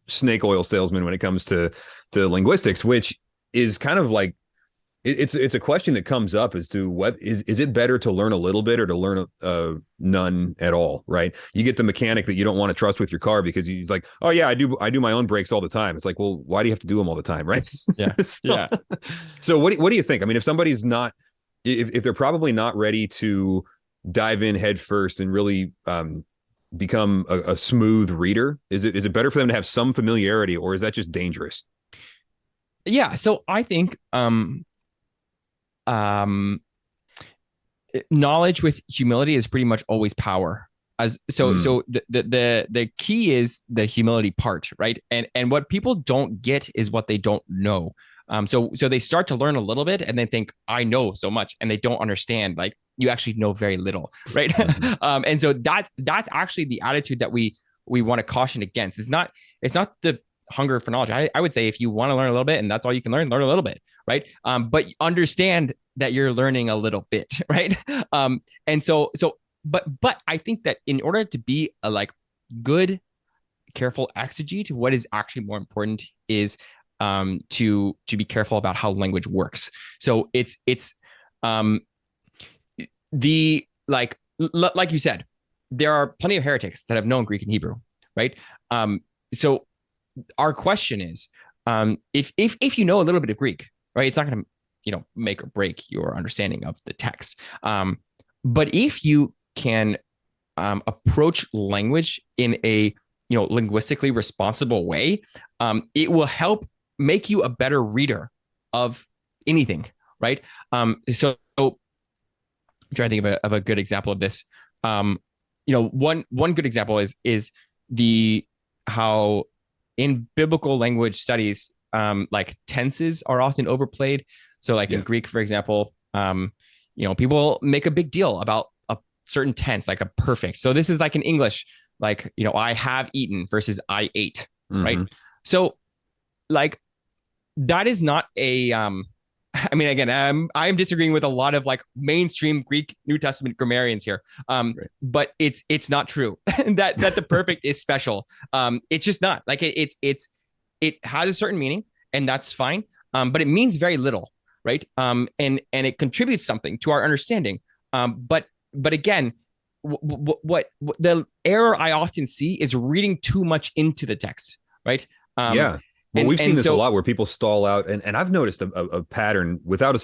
snake oil salesmen when it comes to linguistics, which is kind of like it's a question that comes up as to what is it better to learn a little bit or to learn none at all, right? You get the mechanic that you don't want to trust with your car because he's like, oh yeah, I do my own brakes all the time. It's like, well, why do you have to do them all the time, right? Yeah. So what do you think? I mean, if somebody's not, if they're probably not ready to dive in head first and really become a smooth reader, is it better for them to have some familiarity, or is that just dangerous? Yeah. So I think knowledge with humility is pretty much always power. So the key is the humility part, right? And what people don't get is what they don't know. So they start to learn a little bit and they think, I know so much, and they don't understand, like, you actually know very little, right? And so that's actually the attitude that we want to caution against. It's not the hunger for knowledge. I would say if you want to learn a little bit and that's all you can learn a little bit, right? But understand that you're learning a little bit, right? And so but I think that in order to be a like good, careful exegete, what is actually more important is to be careful about how language works. So it's the like you said, there are plenty of heretics that have known Greek and Hebrew, right? So our question is, if you know a little bit of Greek, right, it's not going to make or break your understanding of the text. But if you can approach language in a linguistically responsible way, it will help make you a better reader of anything, right? So I'm trying to think of a good example of this. One good example is how in biblical language studies, like tenses are often overplayed. So like in Greek, for example, people make a big deal about a certain tense, like a perfect. So this is like in English, like, I have eaten versus I ate, right? So like that is not a, I mean, again, I'm disagreeing with a lot of like mainstream Greek New Testament grammarians here. Right. But it's not true that the perfect is special. It's just not. Like it has a certain meaning, and that's fine. But it means very little, right? And it contributes something to our understanding. But again, what the error I often see is reading too much into the text, right? Well, we've seen this a lot where people stall out, and I've noticed a pattern without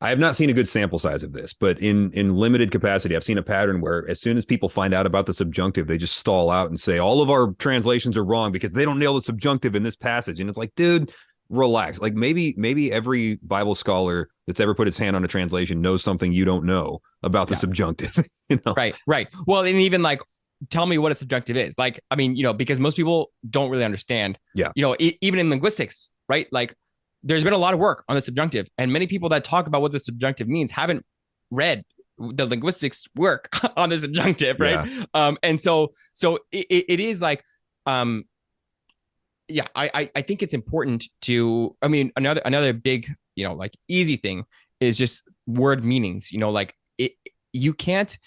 I have not seen a good sample size of this, but in limited capacity, I've seen a pattern where as soon as people find out about the subjunctive, they just stall out and say all of our translations are wrong because they don't nail the subjunctive in this passage. And it's like, dude, relax. Like maybe every Bible scholar that's ever put his hand on a translation knows something you don't know about the subjunctive. Right. Well, and even like, tell me what a subjunctive is. Like, I mean, because most people don't really understand. Yeah. Even in linguistics, right? Like, there's been a lot of work on the subjunctive, and many people that talk about what the subjunctive means haven't read the linguistics work on the subjunctive, right? Yeah. And so it is like, I think it's important to. I mean, another big, like easy thing is just word meanings. Like you can't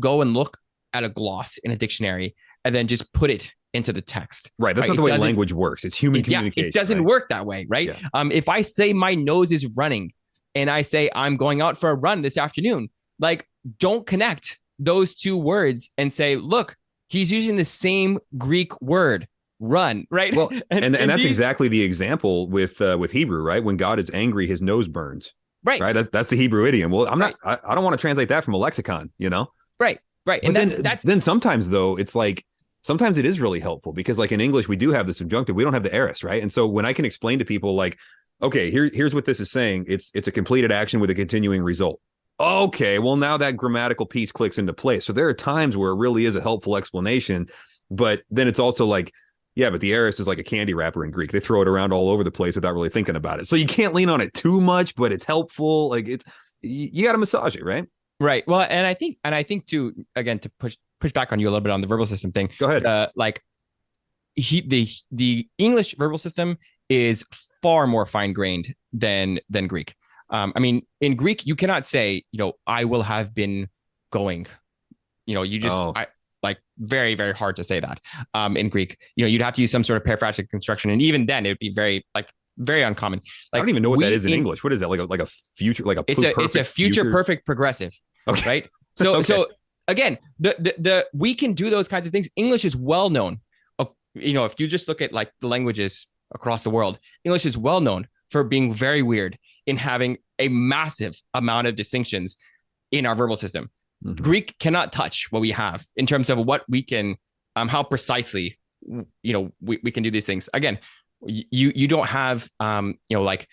go and look at a gloss in a dictionary and then just put it into the text. Right. That's not the way language works. It's human communication. It doesn't work that way, right? Yeah. If I say my nose is running and I say I'm going out for a run this afternoon, like, don't connect those two words and say, look, he's using the same Greek word, run, right? Well, and that's exactly the example with Hebrew, right? When God is angry, his nose burns. Right. right? That's the Hebrew idiom. Well, I'm Right. not. I don't want to translate that from a lexicon, you know. Right. Right. But And then that's then sometimes though, it's like sometimes it is really helpful because like in English we do have the subjunctive, we don't have the aorist, right? And so when I can explain to people like, okay, here's what this is saying. It's a completed action with a continuing result. Okay, well now that grammatical piece clicks into place. So there are times where it really is a helpful explanation, but then it's also like, yeah, but the aorist is like a candy wrapper in Greek. They throw it around all over the place without really thinking about it. So you can't lean on it too much, but it's helpful. Like it's you got to massage it, right? right. Well, and I think too, again, to push back on you a little bit on the verbal system thing. Go ahead. Like the English verbal system is far more fine grained than Greek. I mean, in Greek, you cannot say, I will have been going. You just Oh, like very, very hard to say that. In Greek, you'd have to use some sort of paraphrastic construction, and even then, it'd be very uncommon. I Like don't even know what that is in in English. What is that? Like a future, like a it's a future perfect progressive, Okay. right? So Okay. so again, the we can do those kinds of things. English is well known. If you just look at like the languages across the world, English is well known for being very weird in having a massive amount of distinctions in our verbal system. Mhm. Greek cannot touch what we have in terms of what we can, how precisely, we can do these things. Again, you don't have, like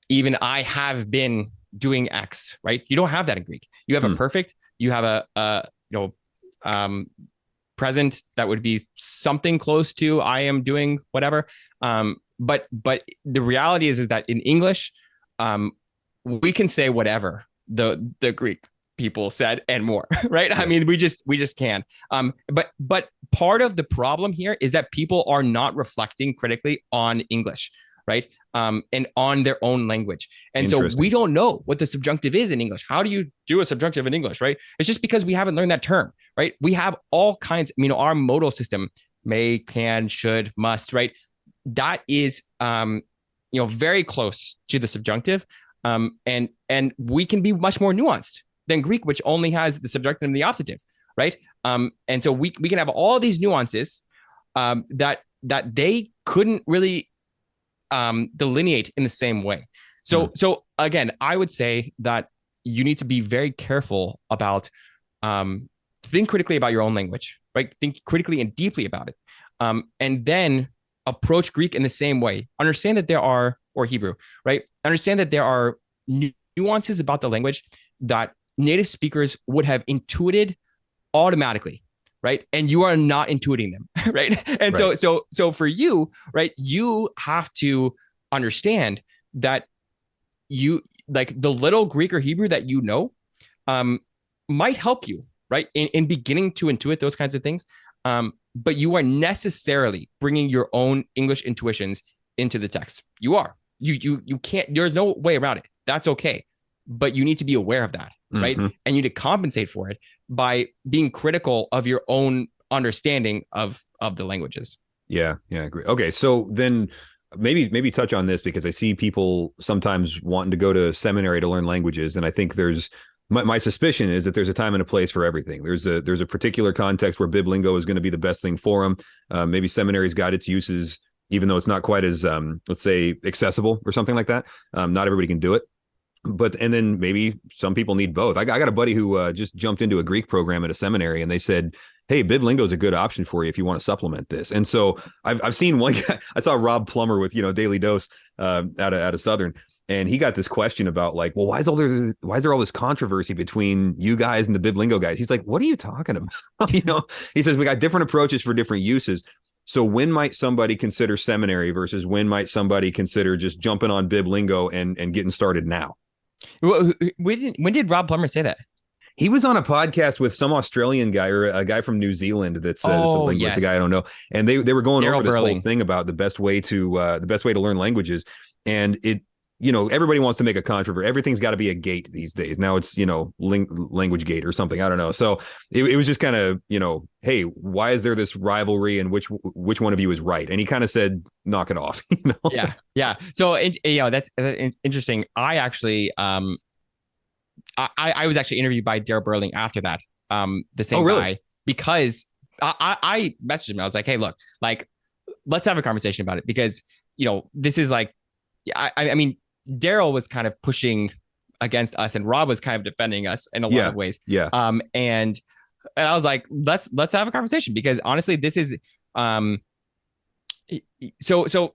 even I have been doing X, right? You don't have that in Greek. You have a perfect, you have present that would be something close to I am doing whatever. But the reality is that in English, we can say whatever the Greek people said and more, right? Yeah. I mean, we just can. But part of the problem here is that people are not reflecting critically on English, right? And on their own language. And so we don't know what the subjunctive is in English. How do you do a subjunctive in English, right? It's just because we haven't learned that term, right? We have all kinds, our modal system, may, can, should, must, right? That is, very close to the subjunctive. And we can be much more nuanced than Greek, which only has the subjunctive and the optative, right? And so we can have all these nuances that they couldn't really delineate in the same way. So again, I would say that you need to be very careful about think critically about your own language, right? Think critically and deeply about it, and then approach Greek in the same way. Understand that there are, or Hebrew, right? Understand that there are nuances about the language that native speakers would have intuited automatically, right? And you are not intuiting them, right? And right. So for you, right, you have to understand that you, like, the little Greek or Hebrew that might help you, right, in beginning to intuit those kinds of things. But you are necessarily bringing your own English intuitions into the text. You are. You can't. There's no way around it. That's okay. But you need to be aware of that, right? And you need to compensate for it by being critical of your own understanding of the languages. Yeah, I agree. Okay, so then maybe touch on this, because I see people sometimes wanting to go to seminary to learn languages, and I think there's my suspicion is that there's a time and a place for everything. There's a particular context where Biblingo is going to be the best thing for them. Maybe seminary's got its uses, even though it's not quite as let's say accessible or something like that. Not everybody can do it. And then maybe some people need both. I got a buddy who just jumped into a Greek program at a seminary, and they said, hey, Biblingo is a good option for you if you want to supplement this. And so I've seen one guy. I saw Rob Plummer with Daily Dose out of Southern, and he got this question about, like, well, why is there all this controversy between you guys and the Biblingo guys? He's like, what are you talking about? He says we got different approaches for different uses. So when might somebody consider seminary versus when might somebody consider just jumping on Biblingo and getting started now? When did Rob Plummer say that? He was on a podcast with some Australian guy or a guy from New Zealand that's a linguist, yes. A guy I don't know, and they were going over this whole thing about the best way to learn languages, and it. Everybody wants to make a controversy. Everything's got to be a gate these days. Now it's, language gate or something. I don't know. So it was just kind of, hey, why is there this rivalry and which one of you is right? And he kind of said, knock it off. Yeah. So, that's interesting. I actually, I was actually interviewed by Daryl Burling after that. The same guy, because I messaged him. I was like, hey, look, like, let's have a conversation about it, because, this is like, I mean, Daryl was kind of pushing against us, and Rob was kind of defending us in a lot Yeah. of ways. Yeah. And I was like, let's have a conversation, because honestly, this is so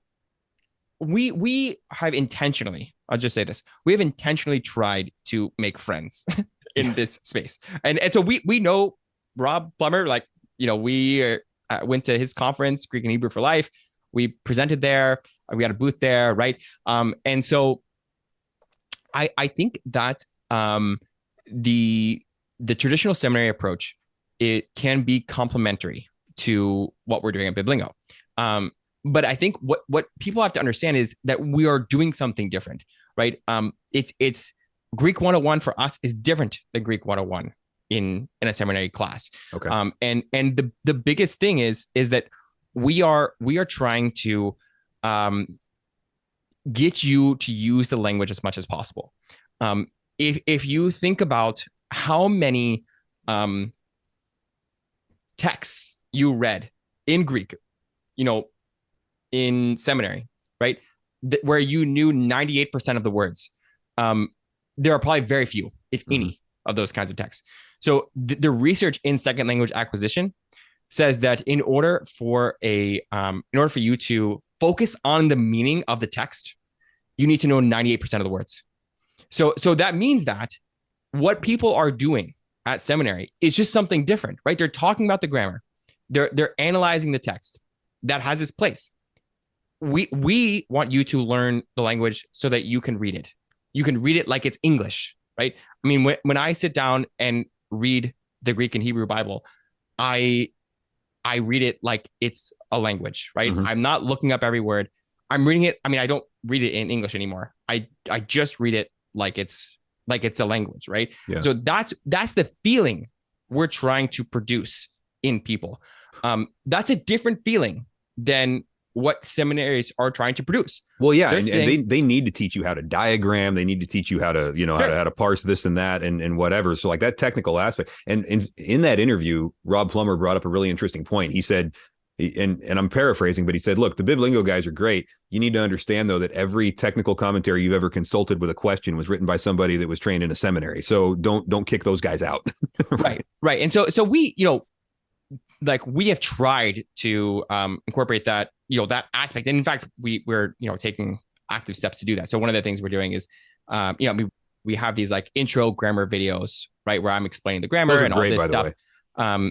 we have intentionally, I'll just say this, we have intentionally tried to make friends in this space. And so we know Rob Plummer, like, we went to his conference, Greek and Hebrew for Life. We presented there. We had a booth there, right? And so I think that the traditional seminary approach, it can be complementary to what we're doing at Biblingo. But I think what people have to understand is that we are doing something different, right? It's Greek 101 for us is different than Greek 101 in a seminary class. Okay. And the biggest thing is that we are trying to get you to use the language as much as possible. If you think about how many texts you read in Greek, in seminary, right, where you knew 98% of the words, there are probably very few, if any, of those kinds of texts. So the research in second language acquisition says that in order for you to focus on the meaning of the text, you need to know 98% of the words. So that means that what people are doing at seminary is just something different, right? They're talking about the grammar. They're analyzing the text. That has its place. We want you to learn the language so that you can read it. You can read it like it's English, right? I mean, when I sit down and read the Greek and Hebrew Bible, I read it like it's a language, right? I'm not looking up every word. I'm reading it. I mean, I don't read it in English anymore. I just read it like it's a language, right? Yeah. So that's the feeling we're trying to produce in people. That's a different feeling than what seminaries are trying to produce. Well, yeah, and they need to teach you how to diagram. They need to teach you how to, how to parse this and that and whatever. So like that technical aspect. And in that interview, Rob Plummer brought up a really interesting point. He said, and I'm paraphrasing, but he said, look, the Biblingo guys are great. You need to understand, though, that every technical commentary you've ever consulted with a question was written by somebody that was trained in a seminary. So don't kick those guys out. Right. And so we, like, we have tried to incorporate that, that aspect. And in fact, we're taking active steps to do that. So one of the things we're doing is, we have these like intro grammar videos, right, where I'm explaining the grammar and all this stuff.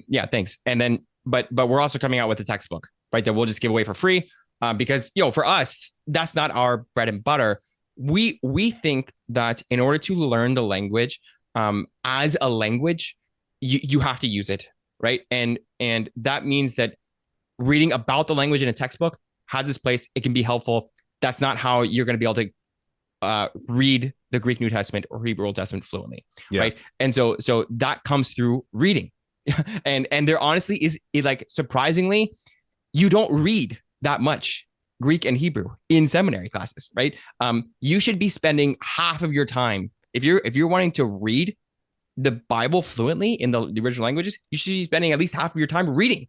Yeah, thanks. And then, but we're also coming out with a textbook, right, that we'll just give away for free, because for us, that's not our bread and butter. We think that in order to learn the language as a language, you have to use it. Right. And that means that reading about the language in a textbook has its place. It can be helpful. That's not how you're going to be able to read the Greek New Testament or Hebrew Old Testament fluently. Yeah. Right. And so that comes through reading. and there honestly is, like, surprisingly, you don't read that much Greek and Hebrew in seminary classes. Right. You should be spending half of your time, if you're wanting to read the Bible fluently in the original languages, you should be spending at least half of your time reading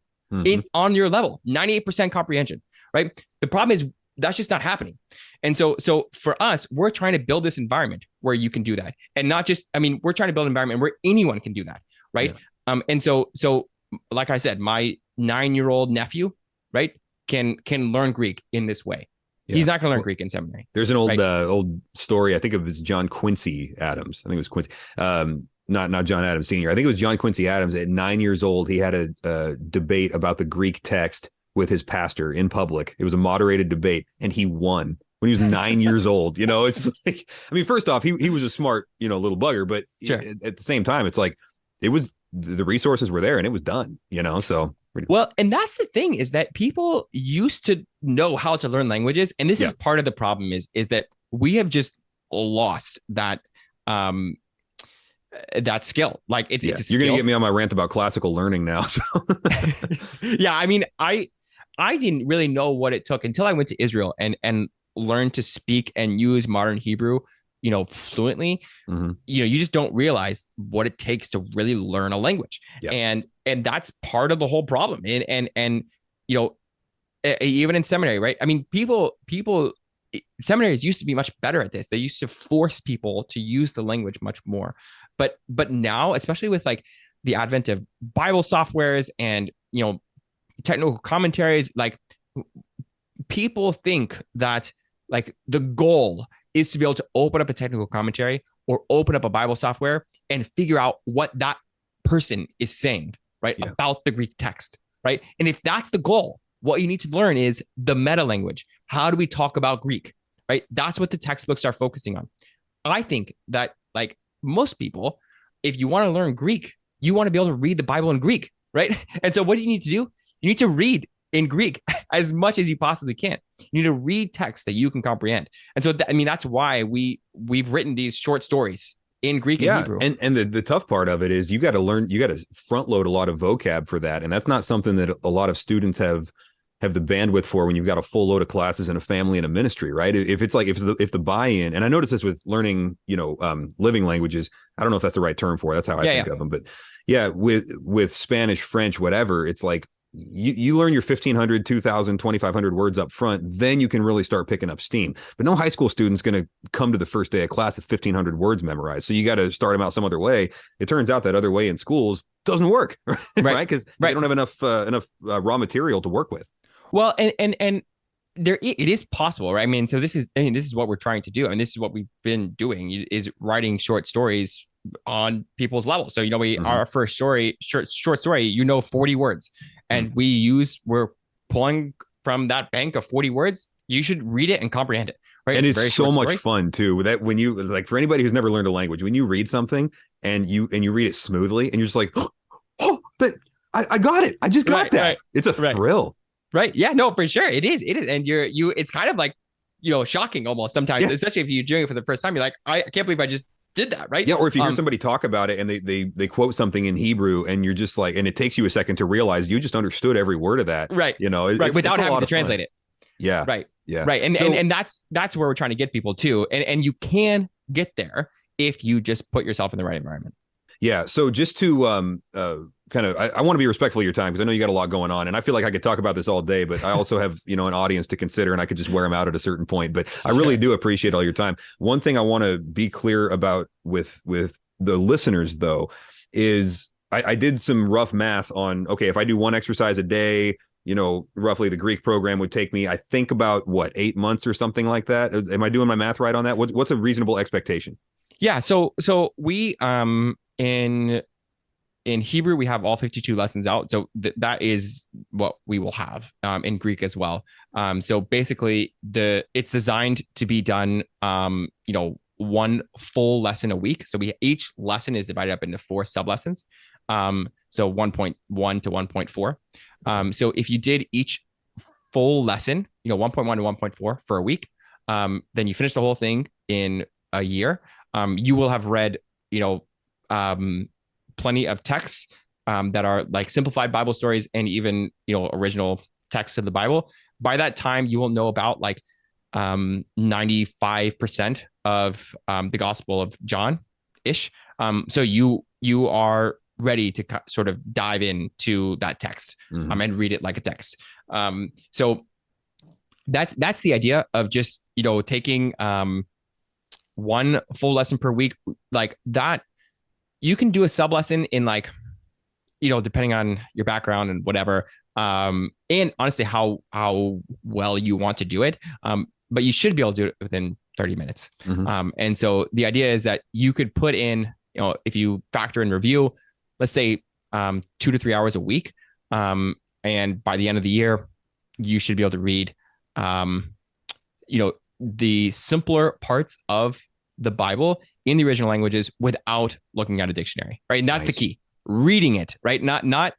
on your level, 98% comprehension, right? The problem is that's just not happening. And so for us, we're trying to build this environment where you can do that. And not just, we're trying to build an environment where anyone can do that, right? Yeah. And so like I said, my 9-year-old nephew, right, can learn Greek in this way. Yeah. He's not going to learn Greek in seminary. There's an old story. I think it was John Quincy Adams. I think it was Quincy. Not John Adams Sr. I think it was John Quincy Adams. At 9 years old, he had a debate about the Greek text with his pastor in public. It was a moderated debate, and he won when he was 9 years old. It's like, first off, he was a smart, little bugger, but sure. At the same time, it's like, it was, the resources were there and it was done, so. Well, and that's the thing, is that people used to know how to learn languages. And this is part of the problem is that we have just lost that, that skill. Like it's a skill. You're gonna get me on my rant about classical learning now. So. Yeah, I didn't really know what it took until I went to Israel and learned to speak and use modern Hebrew, fluently. You just don't realize what it takes to really learn a language. And that's part of the whole problem. And even in seminary, right? People seminaries used to be much better at this. They used to force people to use the language much more. But now, especially with like the advent of Bible softwares and, technical commentaries, like people think that like the goal is to be able to open up a technical commentary or open up a Bible software and figure out what that person is saying, right? Yeah. About the Greek text, right? And if that's the goal, what you need to learn is the meta language. How do we talk about Greek, right? That's what the textbooks are focusing on. I think that like most people, if you want to learn Greek, you want to be able to read the Bible in Greek, right? And so what do you need to do? You need to read in Greek as much as you possibly can. You need to read text that you can comprehend. And so, that's why we've written these short stories in Greek and Hebrew. And the tough part of it is you got to front load a lot of vocab for that. And that's not something that a lot of students have the bandwidth for when you've got a full load of classes and a family and a ministry, right? If the buy-in, and I notice this with learning, living languages, I don't know if that's the right term for it. That's how I think of them. But yeah, with Spanish, French, whatever, it's like, you learn your 1,500, 2,000, 2,500 words up front, then you can really start picking up steam. But no high school student's going to come to the first day of class with 1,500 words memorized. So you got to start them out some other way. It turns out that other way in schools doesn't work, right? Because they don't have enough raw material to work with. Well, and there it is possible, right? So this is what we're trying to do, and this is what we've been doing is writing short stories on people's level. So our first short story, 40 words. And we're pulling from that bank of 40 words. You should read it and comprehend it. Right. And it's so much fun too. That when you like, for anybody who's never learned a language, when you read something and you read it smoothly and you're just like, I got it. I just got that. Right. It's a thrill. Right. Yeah, no, for sure. It is. And it's kind of like, shocking almost sometimes, especially if you're doing it for the first time. You're like, I can't believe I just did that, right? Yeah, or if you hear somebody talk about it and they quote something in Hebrew and you're just like, and it takes you a second to realize you just understood every word of that, right? Without having to translate it. Yeah, right. Yeah, right. And that's where we're trying to get people to, and you can get there if you just put yourself in the right environment. Yeah. So just to kind of, I want to be respectful of your time because I know you got a lot going on, and I feel like I could talk about this all day, but I also have an audience to consider, and I could just wear them out at a certain point. But I really do appreciate all your time. One thing I want to be clear about with the listeners, though, is I did some rough math on, okay, if I do one exercise a day, roughly the Greek program would take me, I think, about 8 months or something like that. Am I doing my math right on that? What's a reasonable expectation? Yeah. So we in Hebrew, we have all 52 lessons out. So that is what we will have in Greek as well. So basically it's designed to be done, one full lesson a week. So each lesson is divided up into 4 sub lessons. So 1.1 to 1.4. So if you did each full lesson, 1.1 to 1.4 for a week, then you finish the whole thing in a year. You will have read, plenty of texts that are like simplified Bible stories and even, original texts of the Bible. By that time, you will know about 95% of the Gospel of John ish. So you are ready to sort of dive into that text and read it like a text. So that's the idea of just, taking one full lesson per week like that. You can do a sub lesson in depending on your background and whatever. And honestly, how well you want to do it. But you should be able to do it within 30 minutes. And so the idea is that you could put in, if you factor in review, let's say 2 to 3 hours a week. And by the end of the year, you should be able to read, the simpler parts of the Bible in the original languages without looking at a dictionary, right? And that's the key. Reading it, right? Not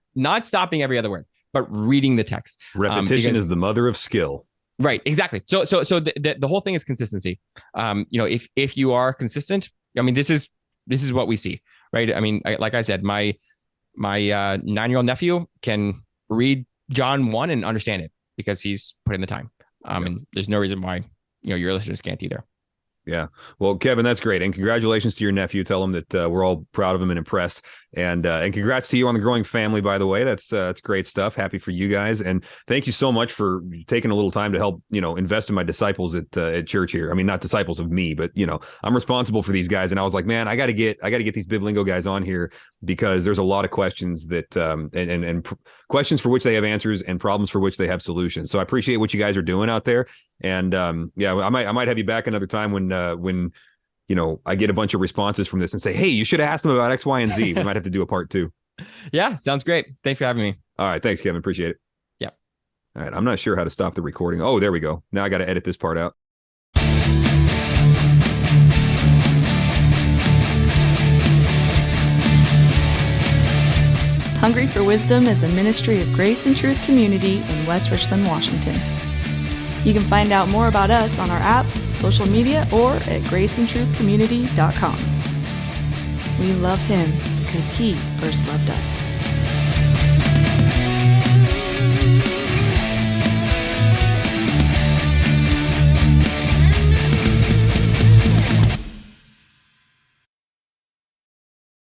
stopping every other word, but reading the text. Repetition is the mother of skill. Right, exactly. So the whole thing is consistency. If you are consistent, this is what we see, right? Like I said, my 9-year-old nephew can read John 1 and understand it because he's put in the time. And there's no reason why your listeners can't either. Yeah. Well, Kevin, that's great. And congratulations to your nephew. Tell him that we're all proud of him and impressed. And congrats to you on the growing family, by the way. That's great stuff. Happy for you guys. And thank you so much for taking a little time to help, invest in my disciples at church here. I mean, not disciples of me, but I'm responsible for these guys. And I was like, man, I got to get these Biblingo guys on here because there's a lot of questions that and questions for which they have answers and problems for which they have solutions. So I appreciate what you guys are doing out there. And I might have you back another time when I get a bunch of responses from this and say, hey, you should have asked them about X, Y, and Z. We might have to do a part 2. Yeah, sounds great. Thanks for having me. All right. Thanks, Kevin. Appreciate it. Yeah. All right. I'm not sure how to stop the recording. Oh, there we go. Now I got to edit this part out. Hungry for Wisdom is a ministry of Grace and Truth Community in West Richland, Washington. You can find out more about us on our app, social media, or at graceandtruthcommunity.com. We love Him because He first loved us.